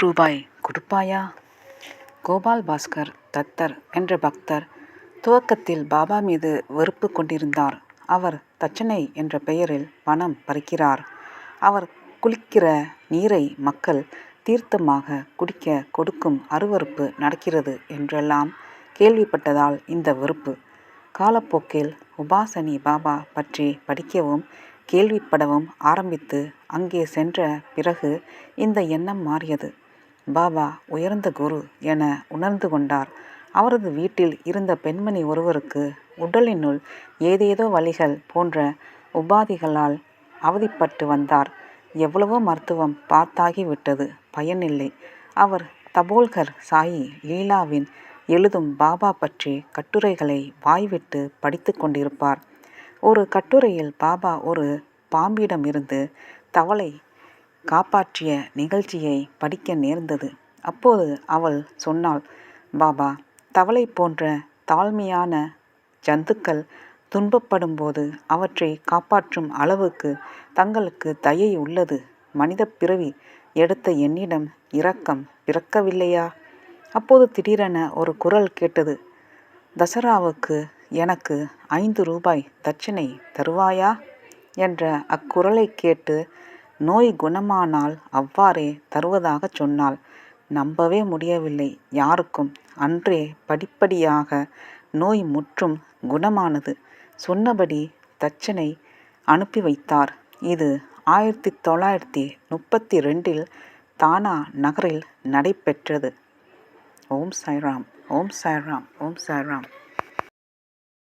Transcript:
ரூபாய் கொடுப்பாயா? கோபால் பாஸ்கர் தத்தர் என்ற பக்தர் துவக்கத்தில் பாபா மீது வெறுப்பு கொண்டிருந்தார். அவர் தட்சணை என்ற பெயரில் பணம் பறிக்கிறார். அவர் குளிக்கிற நீரை மக்கள் தீர்த்தமாக குடிக்க கொடுக்கும் அருவருப்பு நடக்கிறது என்றெல்லாம் கேள்விப்பட்டதால் இந்த வெறுப்பு. காலப்போக்கில் உபாசனி பாபா பற்றி படிக்கவும் கேள்விப்படவும் ஆரம்பித்து அங்கே சென்ற பிறகு இந்த எண்ணம் மாறியது. பாபா உயர்ந்த குரு என உணர்ந்து கொண்டார். அவரது வீட்டில் இருந்த பெண்மணி ஒருவருக்கு உடலினுள் ஏதேதோ வலிகள் போன்ற உபாதிகளால் அவதிப்பட்டு வந்தார். எவ்வளவோ மருத்துவம் பார்த்தாகிவிட்டது, பயனில்லை. அவர் தபோல்கர் சாயி லீலாவின் எழுதும் பாபா பற்றி கட்டுரைகளை வாய்விட்டு படித்து கொண்டிருப்பார். ஒரு கட்டுரையில் பாபா ஒரு பாம்பிடமிருந்து தவளை காப்பாற்றிய நிகழ்ச்சியை படிக்க நேர்ந்தது. அப்போது அவள் சொன்னாள், பாபா, தவளை போன்ற தாழ்மையான ஜந்துக்கள் துன்பப்படும்போது அவற்றை காப்பாற்றும் அளவுக்கு தங்களுக்கு தயை உள்ளது. மனித பிறவி எடுத்த என்னிடம் இரக்கம் பிறக்கவில்லையா? அப்போது திடீரென ஒரு குரல் கேட்டது. தசராவுக்கு எனக்கு ரூபாய் தட்சணை தருவாயா என்ற அக்குரலை கேட்டு நோய் குணமானால் அவ்வாறே தருவதாகச் சொன்னாள். நம்பவே முடியவில்லை யாருக்கும். அன்றே படிப்படியாக நோய் முற்றும் குணமானது. சொன்னபடி தட்சணை அனுப்பி வைத்தார். இது 1932 தானா நகரில் நடைபெற்றது. ஓம் சாய்ராம், ஓம் சாய்ராம், ஓம் சாய்ராம்.